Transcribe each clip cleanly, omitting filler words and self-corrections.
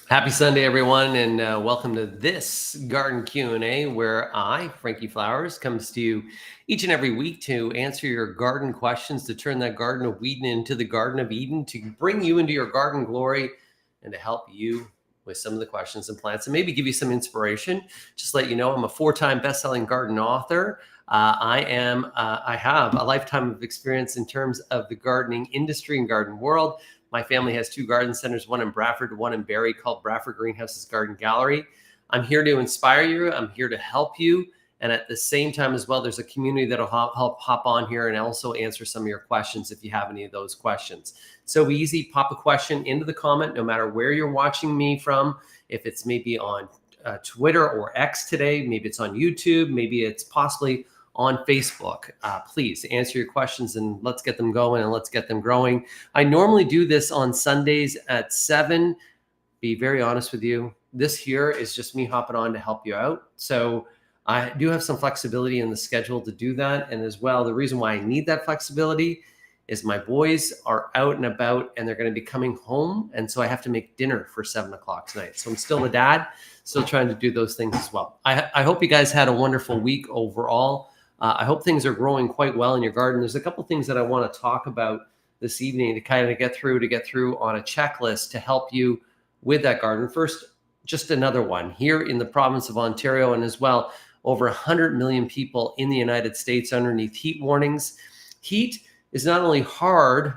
Happy Sunday, everyone, and welcome to this Garden Q&A, where I, Frankie Flowers, comes to you each and every week to answer your garden questions, to turn that Garden of Eden into the Garden of Eden, to bring you into your garden glory, and to help you with some of the questions and plants, and maybe give you some inspiration. Just let you know, I'm a 4-time best-selling garden author. I have a lifetime of experience in terms of the gardening industry and garden world. My family has 2 garden centers, one in Bradford, one in Barrie, called Bradford Greenhouses Garden Gallery. I'm here to inspire you. I'm here to help you. And at the same time as well, there's a community that'll help hop on here and also answer some of your questions if you have any of those questions. So easy, pop a question into the comment, no matter where you're watching me from. If it's maybe on Twitter or X today, maybe it's on YouTube, maybe it's possibly on Facebook. Please answer your questions and let's get them going and let's get them growing. I normally do this on Sundays at 7. Be very honest with you, this here is just me hopping on to help you out. So I do have some flexibility in the schedule to do that. And as well, the reason why I need that flexibility is my boys are out and about and they're going to be coming home. And so I have to make dinner for 7 o'clock tonight. So I'm still a dad, still trying to do those things as well. I hope you guys had a wonderful week overall. I hope things are growing quite well in your garden. There's a couple things that I want to talk about this evening to kind of get through on a checklist to help you with that garden. First, just another one here in the province of Ontario, and as well, over 100 million people in the United States underneath heat warnings. Heat is not only hard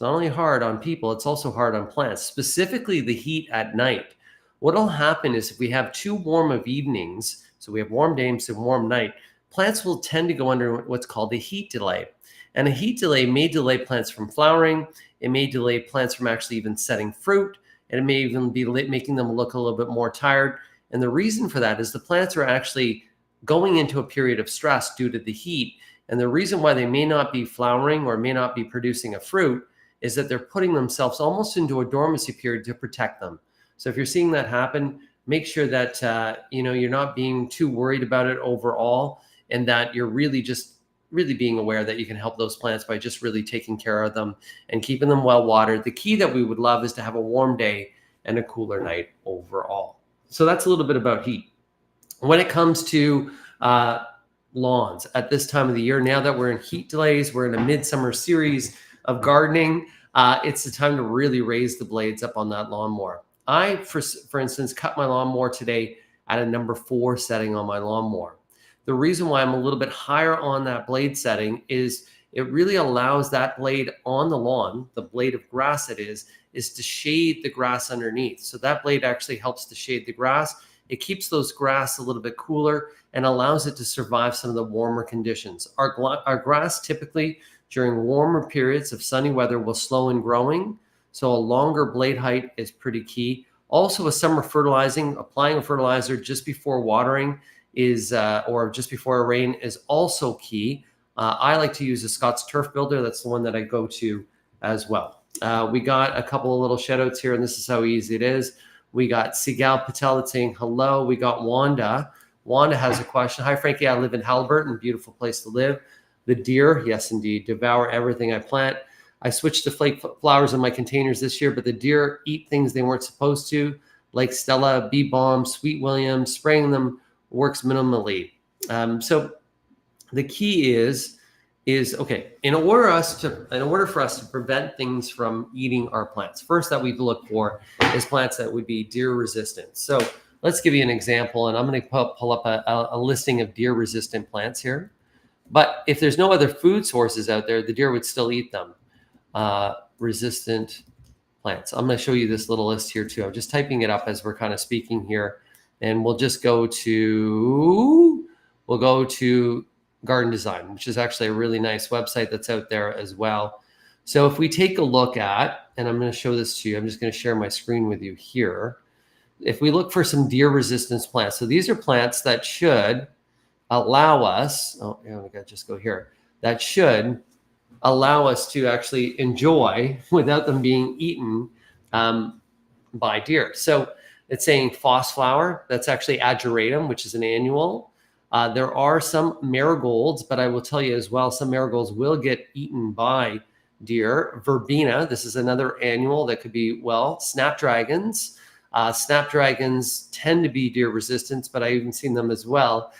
on people, it's also hard on plants, specifically the heat at night. What'll happen is if we have too warm of evenings, so we have warm days and warm night, plants will tend to go under what's called a heat delay. And a heat delay may delay plants from flowering. It may delay plants from actually even setting fruit. And it may even be making them look a little bit more tired. And the reason for that is the plants are actually going into a period of stress due to the heat. And the reason why they may not be flowering or may not be producing a fruit is that they're putting themselves almost into a dormancy period to protect them. So if you're seeing that happen, make sure that you're not being too worried about it overall, and that you're really being aware that you can help those plants by just really taking care of them and keeping them well watered. The key that we would love is to have a warm day and a cooler night overall. So that's a little bit about heat. When it comes to lawns at this time of the year, now that we're in heat delays, we're in a midsummer series of gardening, it's the time to really raise the blades up on that lawnmower. I, for instance, cut my lawnmower today at a number 4 setting on my lawnmower. The reason why I'm a little bit higher on that blade setting is it really allows that blade on the lawn, the blade of grass it is to shade the grass underneath. So that blade actually helps to shade the grass. It keeps those grass a little bit cooler and allows it to survive some of the warmer conditions. Our grass typically during warmer periods of sunny weather will slow in growing. So a longer blade height is pretty key. Also, a summer fertilizing, applying a fertilizer just before watering or just before a rain is also key. I like to use a Scott's Turf Builder. That's the one that I go to as well. We got a couple of little shout outs here, and this is how easy it is. We got Sigal Patel that's saying hello. We got Wanda. Wanda has a question. Hi, Frankie. I live in Haliburton. Beautiful place to live. The deer, yes, indeed, devour everything I plant. I switched to flake flowers in my containers this year, but the deer eat things they weren't supposed to, like Stella, Bee Balm, Sweet William. Spraying them works minimally. So the key is okay, in order for us to prevent things from eating our plants, first that we look for is plants that would be deer resistant. So let's give you an example, and I'm going to pull up a listing of deer resistant plants here. But if there's no other food sources out there, the deer would still eat them. Resistant plants. I'm going to show you this little list here too. I'm just typing it up as we're kind of speaking here. And we'll just go to Garden Design, which is actually a really nice website that's out there as well. So if we take a look at, and I'm going to show this to you, I'm just going to share my screen with you here. If we look for some deer resistance plants, so these are plants that should allow us, that should allow us to actually enjoy without them being eaten by deer. So it's saying Fossflower. That's actually Ageratum, which is an annual. There are some marigolds, but I will tell you as well, some marigolds will get eaten by deer. Verbena, this is another annual that could be, well, snapdragons. Snapdragons tend to be deer resistant, but I've even seen them as well.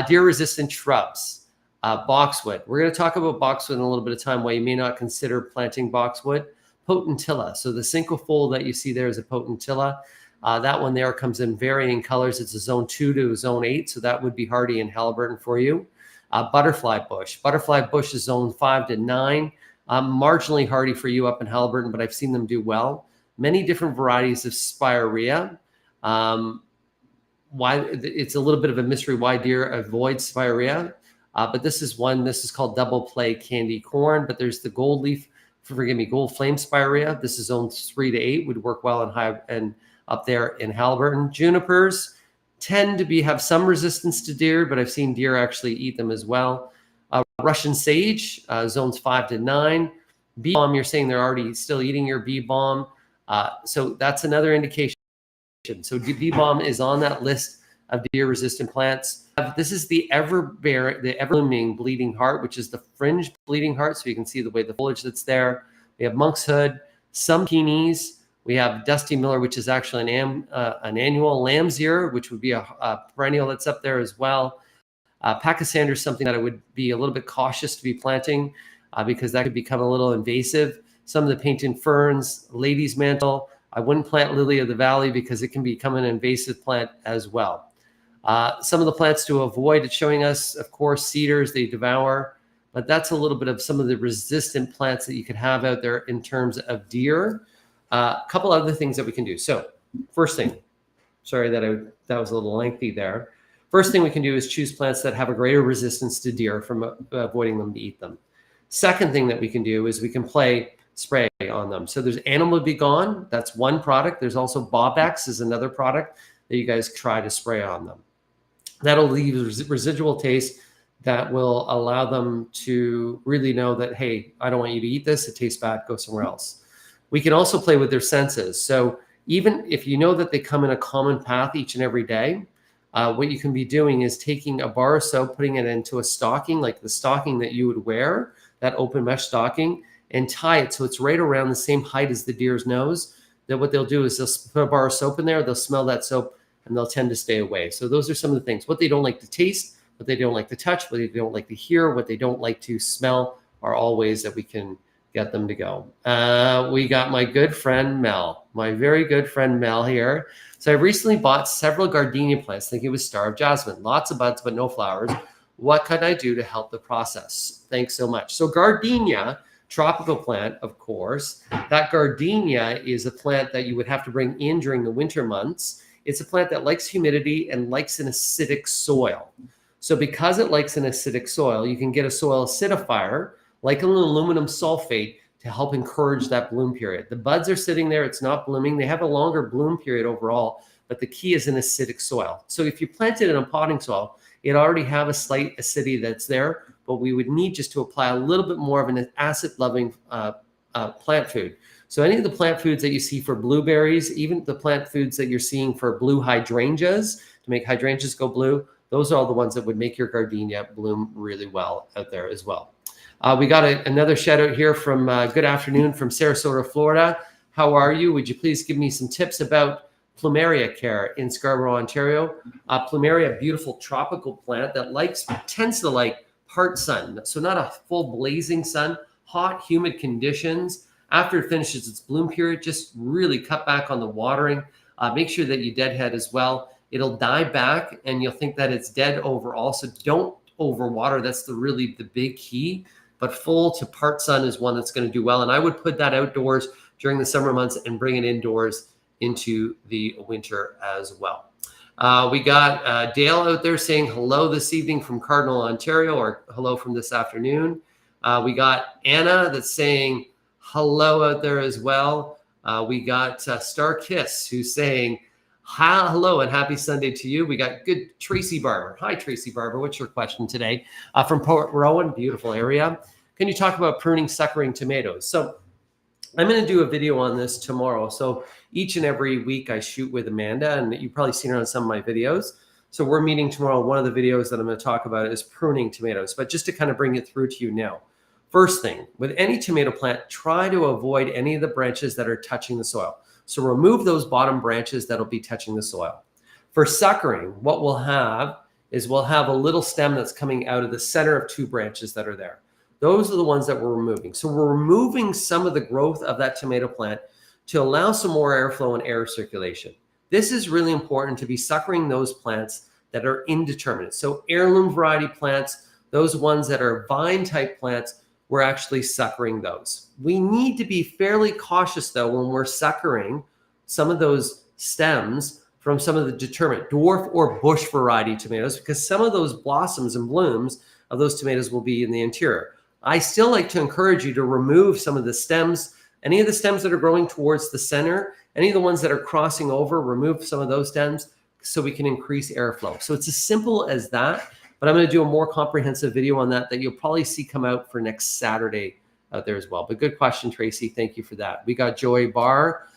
Deer resistant shrubs, boxwood. We're going to talk about boxwood in a little bit of time, why you may not consider planting boxwood. Potentilla. So the cinquefoil that you see there is a potentilla. That one there comes in varying colors. It's a zone 2 to a zone 8, so that would be hardy in Haliburton for you. Butterfly bush. Butterfly bush is zone 5 to 9. Marginally hardy for you up in Haliburton, but I've seen them do well. Many different varieties of spirea. Why it's a little bit of a mystery why deer avoid spirea, but this is one. This is called double play candy corn. But there's the gold leaf, gold flame spirea. This is zone 3 to 8. Would work well in high and up there in Haliburton. Junipers tend to have some resistance to deer, but I've seen deer actually eat them as well. Russian sage, zones 5 to 9. Bee balm, you're saying they're already still eating your bee balm. So that's another indication. So bee balm is on that list of deer-resistant plants. This is the ever-blooming bleeding heart, which is the fringe bleeding heart. So you can see the way the foliage that's there. We have monkshood, some peonies. We have Dusty Miller, which is actually an annual. Lamb's ear, which would be a perennial that's up there as well. Pachysandra is something that I would be a little bit cautious to be planting because that could become a little invasive. Some of the painted ferns, lady's mantle. I wouldn't plant lily of the valley because it can become an invasive plant as well. Some of the plants to avoid, it's showing us, of course, cedars, they devour, but that's a little bit of some of the resistant plants that you could have out there in terms of deer. A couple other things that we can do. So first thing, sorry that was a little lengthy there. First thing we can do is choose plants that have a greater resistance to deer from avoiding them to eat them. Second thing that we can do is we can spray on them. So there's Animal Be Gone. That's one product. There's also Bobex is another product that you guys try to spray on them. That'll leave residual taste that will allow them to really know that, hey, I don't want you to eat this. It tastes bad. Go somewhere else. We can also play with their senses. So even if you know that they come in a common path each and every day, what you can be doing is taking a bar of soap, putting it into a stocking, like the stocking that you would wear, that open mesh stocking, and tie it so it's right around the same height as the deer's nose. That what they'll do is they'll put a bar of soap in there, they'll smell that soap, and they'll tend to stay away. So those are some of the things. What they don't like to taste, what they don't like to touch, what they don't like to hear, what they don't like to smell are all ways that we can get them to go. We got my good friend Mel, my very good friend Mel here. So I recently bought several gardenia plants, thinking it was Star of Jasmine. Lots of buds, but no flowers. What can I do to help the process? Thanks so much. So gardenia, tropical plant, of course. That gardenia is a plant that you would have to bring in during the winter months. It's a plant that likes humidity and likes an acidic soil. So because it likes an acidic soil, you can get a soil acidifier, like an aluminum sulfate, to help encourage that bloom period. The buds are sitting there, it's not blooming. They have a longer bloom period overall, but the key is an acidic soil. So if you plant it in a potting soil, it already have a slight acidity that's there, but we would need just to apply a little bit more of an acid-loving plant food. So any of the plant foods that you see for blueberries, even the plant foods that you're seeing for blue hydrangeas, to make hydrangeas go blue, those are all the ones that would make your gardenia bloom really well out there as well. We got another shout out here from good afternoon from Sarasota, Florida. How are you? Would you please give me some tips about plumeria care in Scarborough, Ontario? Plumeria, beautiful tropical plant that tends to like part sun. So not a full blazing sun, hot, humid conditions. After it finishes its bloom period, just really cut back on the watering. Make sure that you deadhead as well. It'll die back and you'll think that it's dead overall. So don't overwater. That's really the big key. But full to part sun is one that's going to do well. And I would put that outdoors during the summer months and bring it indoors into the winter as well. We got Dale out there saying hello this evening from Cardinal, Ontario, or hello from this afternoon. We got Anna that's saying hello out there as well. We got Star Kiss who's saying hello and happy Sunday to you. We got good Tracy Barber. Hi, Tracy Barber. What's your question today? From Port Rowan, beautiful area. Can you talk about pruning suckering tomatoes? So I'm going to do a video on this tomorrow. So each and every week I shoot with Amanda, and you've probably seen her on some of my videos. So we're meeting tomorrow. One of the videos that I'm going to talk about is pruning tomatoes. But just to kind of bring it through to you now, First thing, with any tomato plant, try to avoid any of the branches that are touching the soil. So remove those bottom branches that'll be touching the soil. For suckering, what we'll have is we'll have a little stem that's coming out of the center of 2 branches that are there. Those are the ones that we're removing. So we're removing some of the growth of that tomato plant to allow some more airflow and air circulation. This is really important to be suckering those plants that are indeterminate. So heirloom variety plants, those ones that are vine type plants, we're actually suckering those. We need to be fairly cautious though when we're suckering some of those stems from some of the determinate dwarf or bush variety tomatoes, because some of those blossoms and blooms of those tomatoes will be in the interior. I still like to encourage you to remove some of the stems, any of the stems that are growing towards the center, any of the ones that are crossing over, remove some of those stems so we can increase airflow. So it's as simple as that, but I'm going to do a more comprehensive video on that you'll probably see come out for next Saturday out there as well. But good question, Tracy. Thank you for that. We got Joy Barr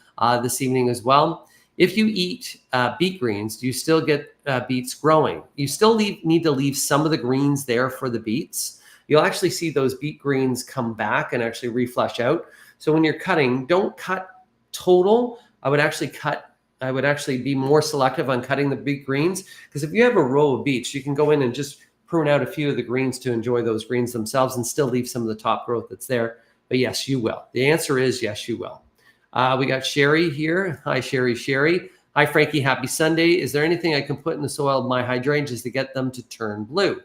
this evening as well. If you eat beet greens, do you still get beets growing? You still need to leave some of the greens there for the beets. You'll actually see those beet greens come back and actually reflesh out. So when you're cutting, don't cut total. I would actually be more selective on cutting the beet greens, because if you have a row of beets, you can go in and just prune out a few of the greens to enjoy those greens themselves and still leave some of the top growth that's there. But yes, you will. The answer is yes, you will. We got Sherry here. Hi, Sherry. Hi, Frankie. Happy Sunday. Is there anything I can put in the soil of my hydrangeas to get them to turn blue?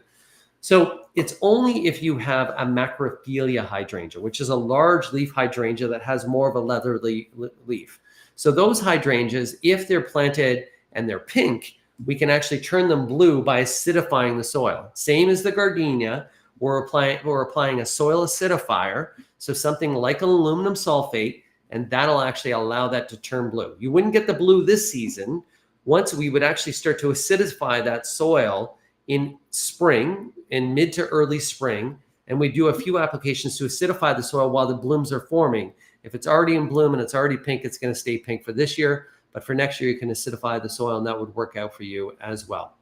So it's only if you have a macrophylla hydrangea, which is a large leaf hydrangea that has more of a leathery leaf. So those hydrangeas, if they're planted and they're pink, we can actually turn them blue by acidifying the soil. Same as the gardenia, we're applying a soil acidifier, so something like an aluminum sulfate, and that'll actually allow that to turn blue. You wouldn't get the blue this season. Once we would actually start to acidify that soil in spring, in mid to early spring, and we do a few applications to acidify the soil while the blooms are forming. If it's already in bloom and it's already pink, it's going to stay pink for this year. But for next year, you can acidify the soil, and that would work out for you as well.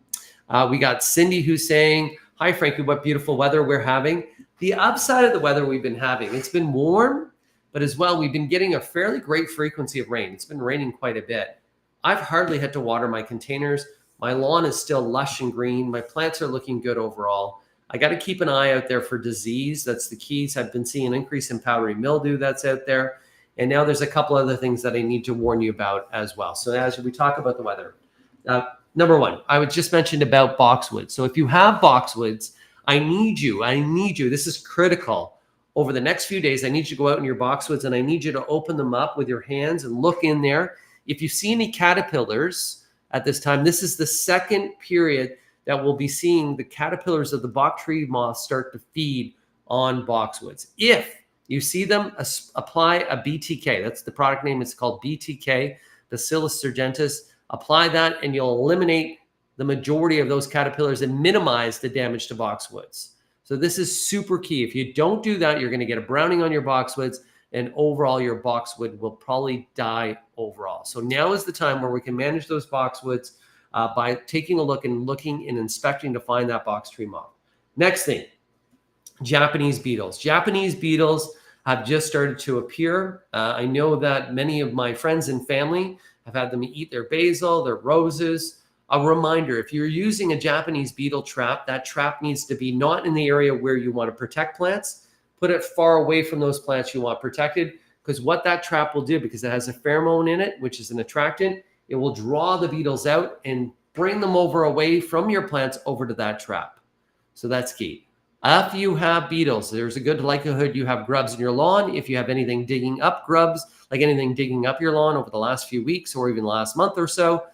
We got Cindy who's saying, hi, Frankie, what beautiful weather we're having. The upside of the weather we've been having, it's been warm, but as well, we've been getting a fairly great frequency of rain. It's been raining quite a bit. I've hardly had to water my containers. My lawn is still lush and green. My plants are looking good overall. I got to keep an eye out there for disease. That's the keys. I've been seeing an increase in powdery mildew that's out there. And now there's a couple other things that I need to warn you about as well. So as we talk about the weather, number one, I would just mention about boxwoods. So if you have boxwoods, I need you, this is critical. Over the next few days, I need you to go out in your boxwoods and I need you to open them up with your hands and look in there. If you see any caterpillars at this time, this is the second period that we'll be seeing the caterpillars of the bok tree moth start to feed on boxwoods. If you see them, apply a BTK. That's the product name. It's called BTK, Bacillus thuringiensis. Apply that and you'll eliminate the majority of those caterpillars and minimize the damage to boxwoods. So this is super key. If you don't do that, you're going to get a browning on your boxwoods, and overall your boxwood will probably die overall. So now is the time where we can manage those boxwoods by taking a look and looking and inspecting to find that box tree moth. Next thing, Japanese beetles. Japanese beetles have just started to appear. I know that many of my friends and family have had them eat their basil, their roses. A reminder, if you're using a Japanese beetle trap, that trap needs to be not in the area where you want to protect plants. Put it far away from those plants you want protected, because what that trap will do, because it has a pheromone in it, which is an attractant, it will draw the beetles out and bring them over away from your plants over to that trap. So that's key. If you have beetles, there's a good likelihood you have grubs in your lawn. If you have anything digging up grubs, like anything digging up your lawn over the last few weeks or even last month or so,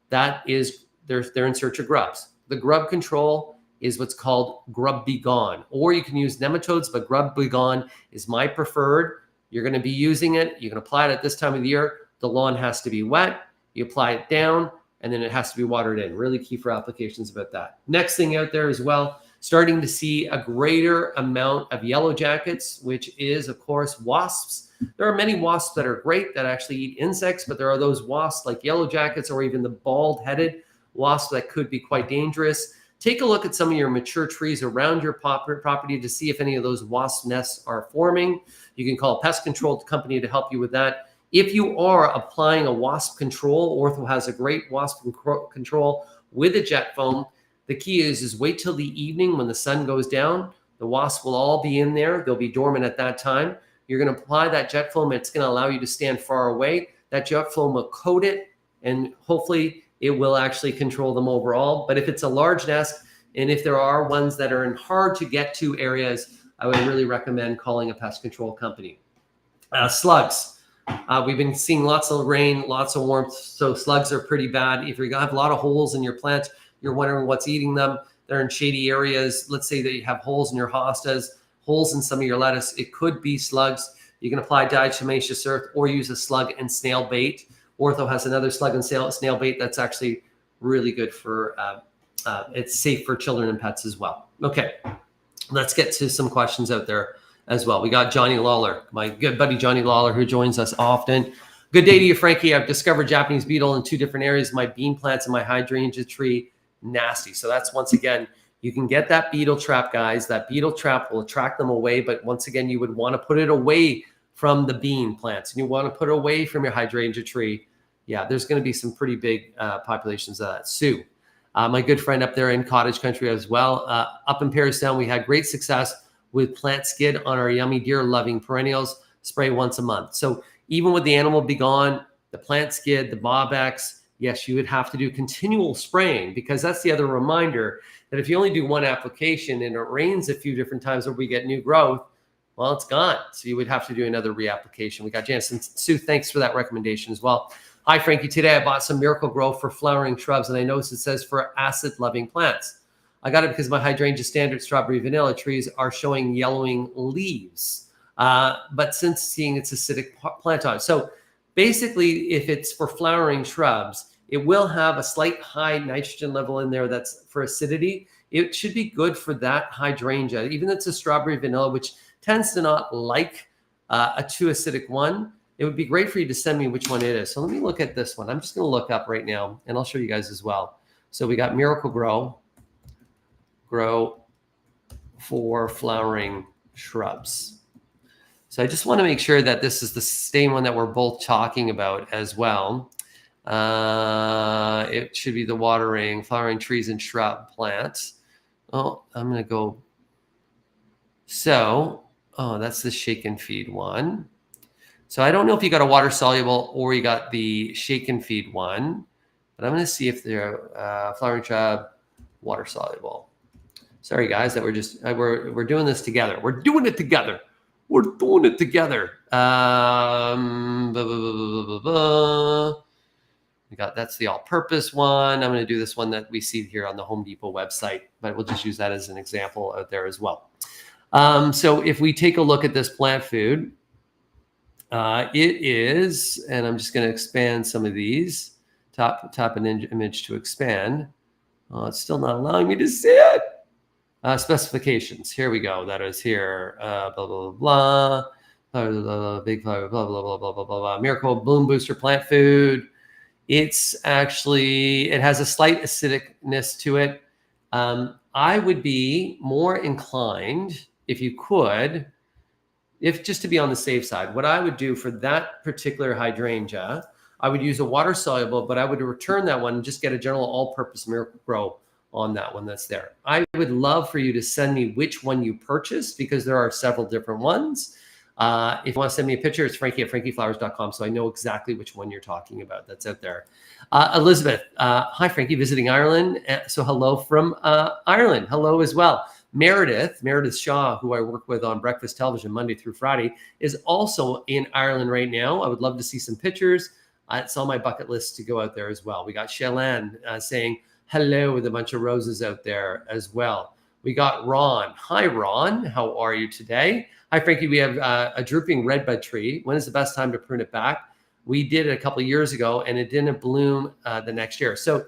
that is, they're in search of grubs. The grub control is what's called Grub B Gone, or you can use nematodes, but Grub B Gone is my preferred. You're going to be using it. You can apply it at this time of the year. The lawn has to be wet. You apply it down, and then it has to be watered in. Really key for applications about that. Next thing out there as well, starting to see a greater amount of yellow jackets, which is, of course, wasps. There are many wasps that are great that actually eat insects, but there are those wasps like yellow jackets or even the bald-headed wasps that could be quite dangerous. take a look at some of your mature trees around your property to see if any of those wasp nests are forming. You can call a pest control company to help you with that. If you are applying a wasp control, Ortho has a great wasp control with a jet foam. The key is wait till the evening when the sun goes down. The wasps will all be in there. They'll be dormant at that time. You're going to apply that jet foam. It's going to allow you to stand far away. That jet foam will coat it, and hopefully it will actually control them overall. But if it's a large nest, and if there are ones that are in hard to get to areas, I would really recommend calling a pest control company. Slugs. We've been seeing lots of rain, lots of warmth, so slugs are pretty bad. If you have a lot of holes in your plants, you're wondering what's eating them. They're in shady areas. Let's say that you have holes in your hostas, holes in some of your lettuce. It could be slugs. You can apply diatomaceous earth or use a slug and snail bait. Ortho has another slug and snail bait that's actually really good for, it's safe for children and pets as well. Okay, let's get to some questions out there as well. We got Johnny Lawler, my good buddy Johnny Lawler, who joins us often. Good day to you, Frankie. I've discovered Japanese beetle in 2 different areas. My bean plants and my hydrangea tree, nasty. So that's, once again, you can get that beetle trap, guys. That beetle trap will attract them away. But once again, you would want to put it away from the bean plants, and you want to put it away from your hydrangea tree. Yeah, there's going to be some pretty big populations of that. Sue, my good friend up there in cottage country as well. Up in Paris we had great success with plant skid on our yummy deer loving perennials. Spray once a month. So even with the animal be gone, the plant skid, the Bob-X, yes, you would have to do continual spraying, because that's the other reminder that if you only do one application and it rains a few different times where we get new growth, well, it's gone. So you would have to do another reapplication. We got Janice and Sue. Thanks for that recommendation as well. Hi, Frankie. Today I bought some Miracle-Gro for flowering shrubs, and I noticed it says for acid-loving plants. I got it because my hydrangea standard strawberry vanilla trees are showing yellowing leaves. But since seeing it's acidic plant on. So basically, if it's for flowering shrubs, it will have a slight high nitrogen level in there that's for acidity. It should be good for that hydrangea, even though it's a strawberry vanilla, which tends to not like a too acidic one. It would be great for you to send me which one it is. So let me look at this one. I'm just going to look up right now, and I'll show you guys as well. So we got Miracle-Gro for flowering shrubs. So I just want to make sure that this is the same one that we're both talking about as well. It should be the watering, flowering trees and shrub plants. Oh, I'm going to go. So, that's the shake and feed one. So I don't know if you got a water soluble or you got the shake and feed one, but I'm going to see if they're flowering shrub water soluble. Sorry guys that we're doing this together. We're doing it together. We're doing it together. We got, that's the all-purpose one. I'm going to do this one that we see here on the Home Depot website, but we'll just use that as an example out there as well. So if we take a look at this plant food, it is, and I'm just going to expand some of these. Tap an image to expand. Oh, it's still not allowing me to see it. Specifications. Here we go. That is here. Blah, blah, blah, blah, blah, blah, big flower, blah, blah, blah, blah, blah, blah, blah. Miracle Bloom Booster plant food. It's actually, it has a slight acidicness to it. I would be more inclined, if you could, if just to be on the safe side, what I would do for that particular hydrangea, I would use a water soluble, but I would return that one and just get a general all-purpose Miracle-Gro on that one that's there. I would love for you to send me which one you purchased, because there are several different ones. If you want to send me a picture, it's frankie@frankieflowers.com, so I know exactly which one you're talking about that's out there. Elizabeth, hi, Frankie, visiting Ireland. So hello from Ireland. Hello as well. Meredith Shaw, who I work with on Breakfast Television Monday through Friday, is also in Ireland right now. I would love to see some pictures. It's on my bucket list to go out there as well. We got Shailen saying hello with a bunch of roses out there as well. We got Ron. Hi, Ron. How are you today? Hi, Frankie. We have a drooping redbud tree. When is the best time to prune it back? We did it a couple of years ago, and it didn't bloom the next year. So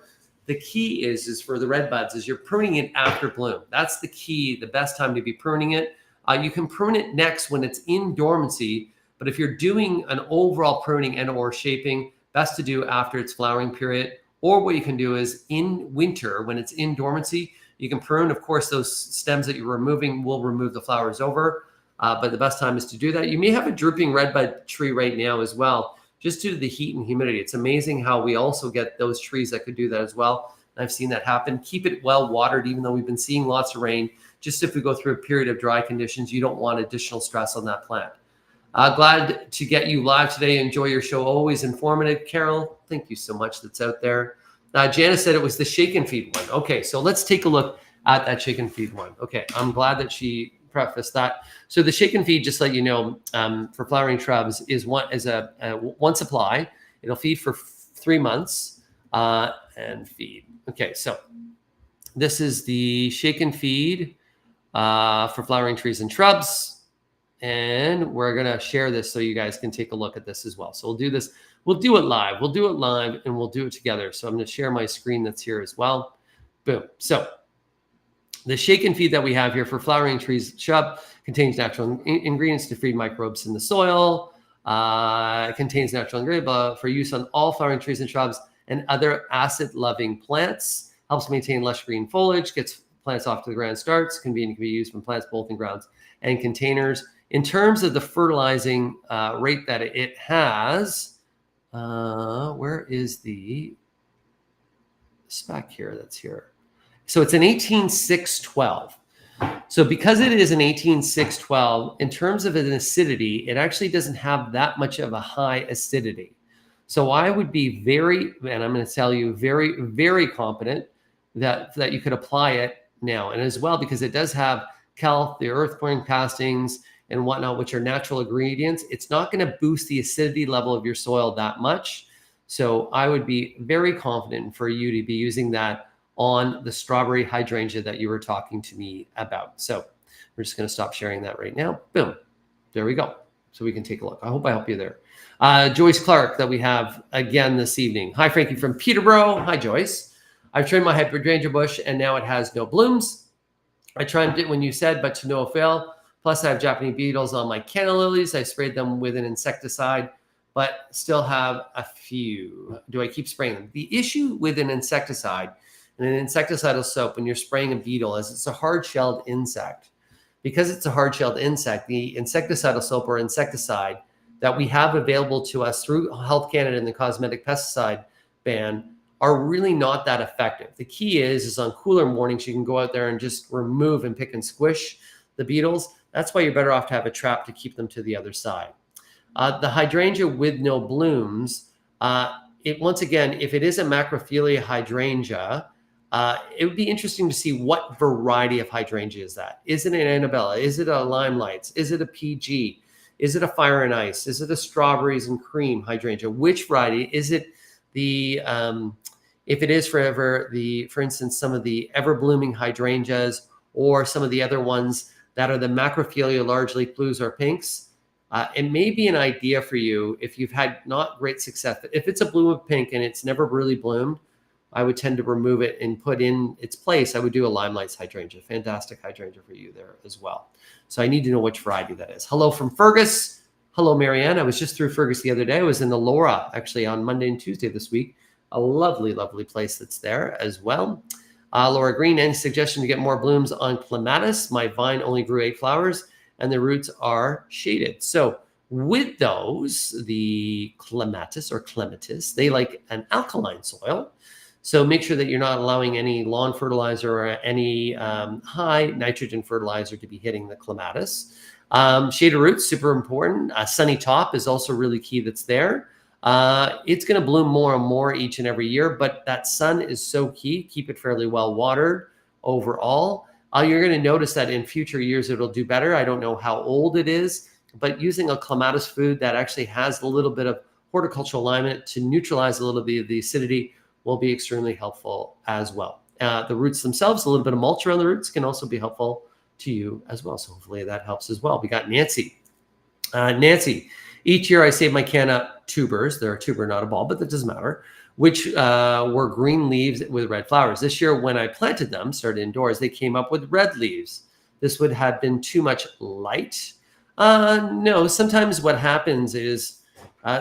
the key is for the red buds is you're pruning it after bloom. That's the key, the best time to be pruning it. You can prune it next when it's in dormancy, but if you're doing an overall pruning and or shaping, best to do after its flowering period. Or what you can do is in winter, when it's in dormancy, You can prune. Of course, those stems that you're removing will remove the flowers over, but the best time is to do that. You may have a drooping redbud tree right now as well, just due to the heat and humidity. It's amazing how we also get those trees that could do that as well. I've seen that happen. Keep it well watered, even though we've been seeing lots of rain. Just if we go through a period of dry conditions, you don't want additional stress on that plant. Glad to get you live today. Enjoy your show. Always informative. Carol, thank you so much. That's out there. Janice said it was the shake and feed one. Okay, so let's take a look at that shake and feed one. Okay, I'm glad that she prefaced that. So the shake and feed, just to let you know, for flowering shrubs is one supply. It'll feed for 3 months and feed. Okay, so this is the shake and feed for flowering trees and shrubs. And we're going to share this so you guys can take a look at this as well. So we'll do this. We'll do it live. We'll do it live and we'll do it together. So I'm going to share my screen that's here as well. Boom. So the shake and feed that we have here for flowering trees shrub contains natural ingredients to feed microbes in the soil. It contains natural ingredients for use on all flowering trees and shrubs and other acid-loving plants. Helps maintain lush green foliage. Gets plants off to the ground starts. Convenient, can be used from plants both in grounds and containers. In terms of the fertilizing rate that it has, where is the spec here that's here? So it's an 18-6-12. So because it is an 18-6-12, in terms of an acidity, it actually doesn't have that much of a high acidity. So I would be very, and I'm going to tell you, very, very confident that you could apply it now. And as well, because it does have kelp, the earthworm castings, and whatnot, which are natural ingredients, it's not going to boost the acidity level of your soil that much. So I would be very confident for you to be using that on the strawberry hydrangea that you were talking to me about. So we're just going to stop sharing that right now. Boom. There we go. So we can take a look. I hope I help you there. Joyce Clark that we have again this evening. Hi, Frankie from Peterborough. Hi, Joyce. I've trimmed my hydrangea bush and now it has no blooms. I trimmed it when you said, but to no avail. Plus, I have Japanese beetles on my canna lilies. I sprayed them with an insecticide, but still have a few. Do I keep spraying them? The issue with an insecticide and an insecticidal soap when you're spraying a beetle is it's a hard-shelled insect. Because it's a hard-shelled insect, the insecticidal soap or insecticide that we have available to us through Health Canada and the cosmetic pesticide ban are really not that effective. The key is on cooler mornings, you can go out there and just remove and pick and squish the beetles. That's why you're better off to have a trap to keep them to the other side. The hydrangea with no blooms, once again, if it is a macrophylla hydrangea, it would be interesting to see what variety of hydrangea is that. Is it an Annabella? Is it a Limelights? Is it a PG? Is it a Fire and Ice? Is it a Strawberries and Cream hydrangea? Which variety? Is it the, if it is for instance, some of the ever blooming hydrangeas or some of the other ones that are the macrophylla large leaf blues or pinks, it may be an idea for you if you've had not great success. If it's a bloom of pink and it's never really bloomed, I would tend to remove it and put in its place. I would do a Limelights hydrangea, fantastic hydrangea for you there as well. So I need to know which variety that is. Hello from Fergus. Hello, Marianne. I was just through Fergus the other day. I was in the Laura actually on Monday and Tuesday this week. A lovely, lovely place that's there as well. Laura Green, any suggestion to get more blooms on clematis? My vine only grew 8 flowers and the roots are shaded. So with those, the clematis or clematis, they like an alkaline soil. So make sure that you're not allowing any lawn fertilizer or any high nitrogen fertilizer to be hitting the clematis. Shaded roots, super important. A sunny top is also really key that's there. It's going to bloom more and more each and every year, but that sun is so key. Keep it fairly well watered overall. You're going to notice that in future years, it'll do better. I don't know how old it is, but using a clematis food that actually has a little bit of horticultural alignment to neutralize a little bit of the acidity will be extremely helpful as well. The roots themselves, a little bit of mulch around the roots can also be helpful to you as well. So hopefully that helps as well. We got Nancy. Nancy, each year I save my canna tubers. They're a tuber, not a ball, but that doesn't matter, which were green leaves with red flowers. This year when I planted them, started indoors, they came up with red leaves. This would have been too much light. No, sometimes what happens is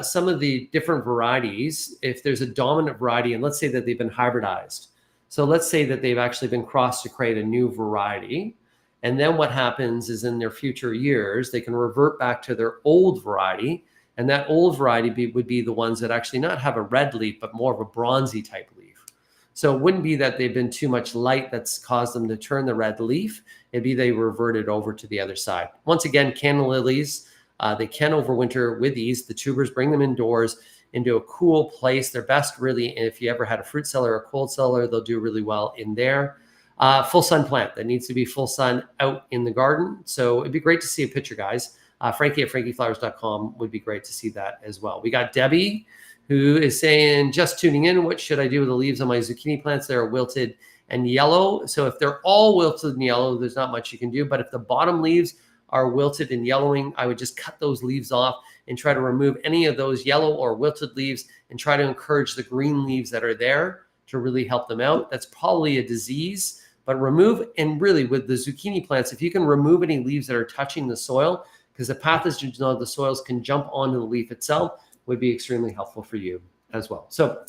some of the different varieties, if there's a dominant variety, and let's say that they've been hybridized. So let's say that they've actually been crossed to create a new variety. And then what happens is in their future years, they can revert back to their old variety. And that old variety would be the ones that actually not have a red leaf, but more of a bronzy type leaf. So it wouldn't be that they've been too much light that's caused them to turn the red leaf. It'd be they reverted over to the other side. Once again, canna lilies, they can overwinter with ease. The tubers, bring them indoors into a cool place. They're best really if you ever had a fruit cellar or a cold cellar, they'll do really well in there. Full sun plant that needs to be full sun out in the garden. So it'd be great to see a picture, guys. Frankie at frankieflowers.com would be great to see that as well. We got Debbie who is saying, just tuning in, what should I do with the leaves on my zucchini plants? They're wilted and yellow. So if they're all wilted and yellow, there's not much you can do. But if the bottom leaves are wilted and yellowing, I would just cut those leaves off and try to remove any of those yellow or wilted leaves and try to encourage the green leaves that are there to really help them out. That's probably a disease, but remove, and really with the zucchini plants, if you can remove any leaves that are touching the soil, because the pathogens of the soils can jump onto the leaf itself, would be extremely helpful for you as well. So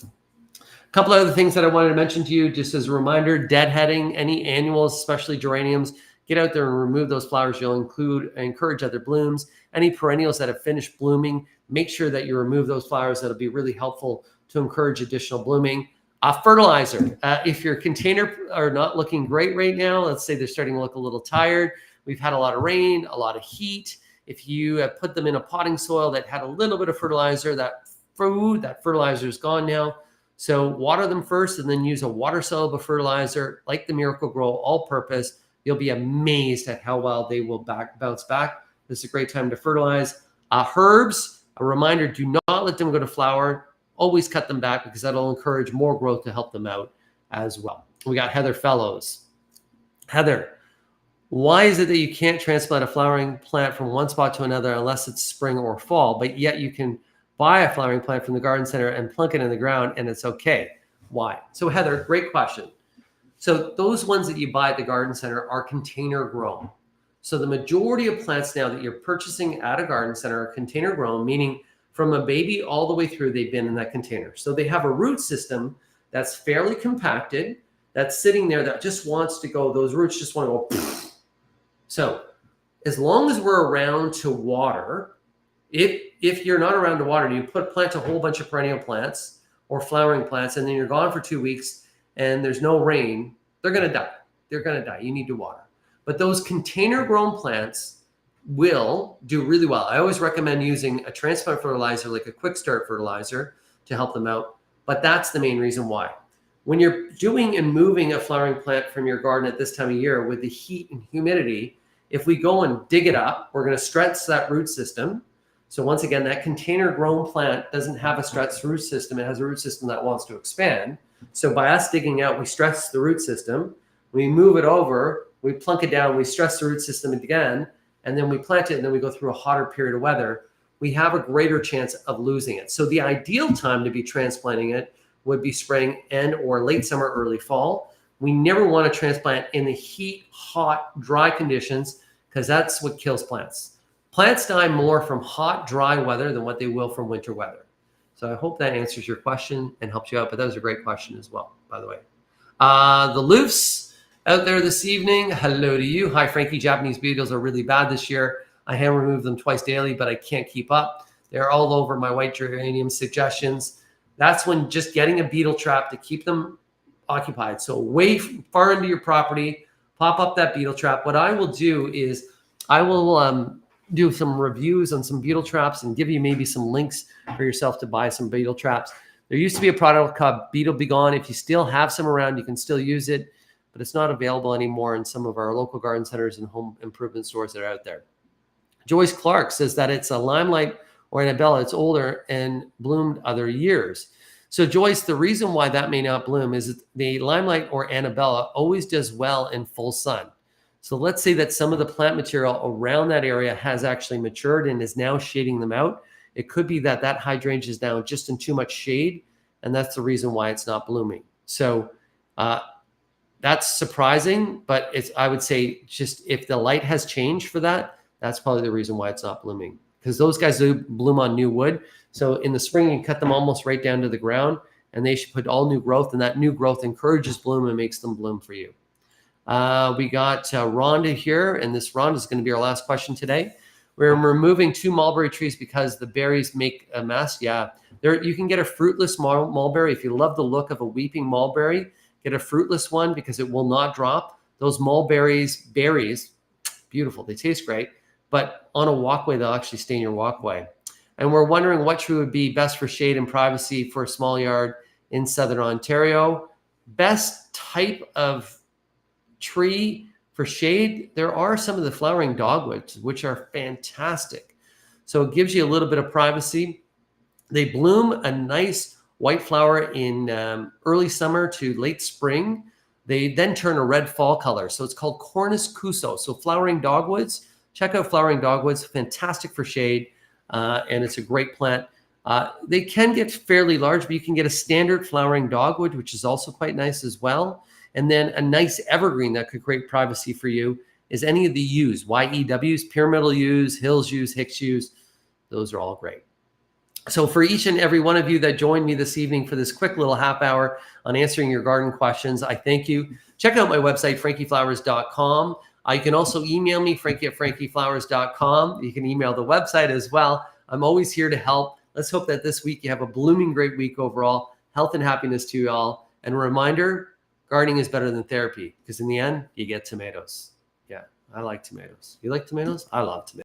a couple of other things that I wanted to mention to you, just as a reminder, deadheading, any annuals, especially geraniums, get out there and remove those flowers. You'll encourage other blooms. Any perennials that have finished blooming, make sure that you remove those flowers. That'll be really helpful to encourage additional blooming. Fertilizer. If your container are not looking great right now, let's say they're starting to look a little tired, we've had a lot of rain, a lot of heat. If you have put them in a potting soil that had a little bit of fertilizer, that fertilizer is gone now. So water them first and then use a water-soluble fertilizer like the Miracle-Gro all-purpose. You'll be amazed at how well they will bounce back. This is a great time to fertilize. Herbs, a reminder, do not let them go to flower. Always cut them back because that'll encourage more growth to help them out as well. We got Heather Fellows. Heather, why is it that you can't transplant a flowering plant from one spot to another unless it's spring or fall, but yet you can buy a flowering plant from the garden center and plunk it in the ground and it's okay? Why? So Heather, great question. So those ones that you buy at the garden center are container grown. So the majority of plants now that you're purchasing at a garden center are container grown, meaning from a baby all the way through, they've been in that container. So they have a root system that's fairly compacted, that's sitting there that just wants to go, those roots just want to go. So as long as we're around to water, if you're not around to water and you plant a whole bunch of perennial plants or flowering plants and then you're gone for 2 weeks and there's no rain, they're going to die. They're going to die. You need to water. But those container grown plants will do really well. I always recommend using a transplant fertilizer like a quick start fertilizer to help them out. But that's the main reason why. When you're doing and moving a flowering plant from your garden at this time of year with the heat and humidity, if we go and dig it up, we're going to stress that root system. So once again, that container grown plant doesn't have a stressed root system. It has a root system that wants to expand. So by us digging out, we stress the root system. We move it over, we plunk it down, we stress the root system again, and then we plant it, and then we go through a hotter period of weather. We have a greater chance of losing it. So the ideal time to be transplanting it would be spring and or late summer, early fall. We never want to transplant in the heat, hot, dry conditions because that's what kills plants. Plants die more from hot, dry weather than what they will from winter weather. So I hope that answers your question and helps you out. But that was a great question as well, by the way. The Loofs out there this evening, hello to you. Hi, Frankie. Japanese beetles are really bad this year. I hand remove them twice daily, but I can't keep up. They're all over my white geranium suggestions. That's when just getting a beetle trap to keep them occupied. So way far into your property, pop up that beetle trap. What I will do is I will do some reviews on some beetle traps and give you maybe some links for yourself to buy some beetle traps. There used to be a product called Beetle Be Gone. If you still have some around, you can still use it, but it's not available anymore in some of our local garden centers and home improvement stores that are out there. Joyce Clark says that it's a Limelight or Annabella. It's older and bloomed other years. So Joyce, the reason why that may not bloom is the Limelight or Annabella always does well in full sun. So let's say that some of the plant material around that area has actually matured and is now shading them out. It could be that that hydrangea is now just in too much shade, and that's the reason why it's not blooming. So that's surprising, but I would say just if the light has changed for that, that's probably the reason why it's not blooming. Because those guys do bloom on new wood. So in the spring, you cut them almost right down to the ground. and they should put all new growth, and that new growth encourages bloom and makes them bloom for you. We got Rhonda here, and this Rhonda is going to be our last question today. We're removing 2 mulberry trees because the berries make a mess. Yeah, you can get a fruitless mulberry. If you love the look of a weeping mulberry, get a fruitless one because it will not drop. Those mulberries, berries, beautiful. They taste great, but on a walkway, they'll actually stain your walkway. And we're wondering what tree would be best for shade and privacy for a small yard in Southern Ontario. Best type of tree for shade, there are some of the flowering dogwoods, which are fantastic. So it gives you a little bit of privacy. They bloom a nice white flower in early summer to late spring. They then turn a red fall color. So it's called Cornus cuso. So flowering dogwoods, check out flowering dogwoods, fantastic for shade. And it's a great plant. They can get fairly large, but you can get a standard flowering dogwood, which is also quite nice as well. And then a nice evergreen that could create privacy for you is any of the yews, YEWs, pyramidal yews, Hills yews, Hicks yews. Those are all great. So for each and every one of you that joined me this evening for this quick little half hour on answering your garden questions, I thank you. Check out my website, frankieflowers.com. You can also email me, frankie@frankieflowers.com. You can email the website as well. I'm always here to help. Let's hope that this week you have a blooming great week overall. Health and happiness to you all. And a reminder, gardening is better than therapy because in the end, you get tomatoes. Yeah, I like tomatoes. You like tomatoes? I love tomatoes.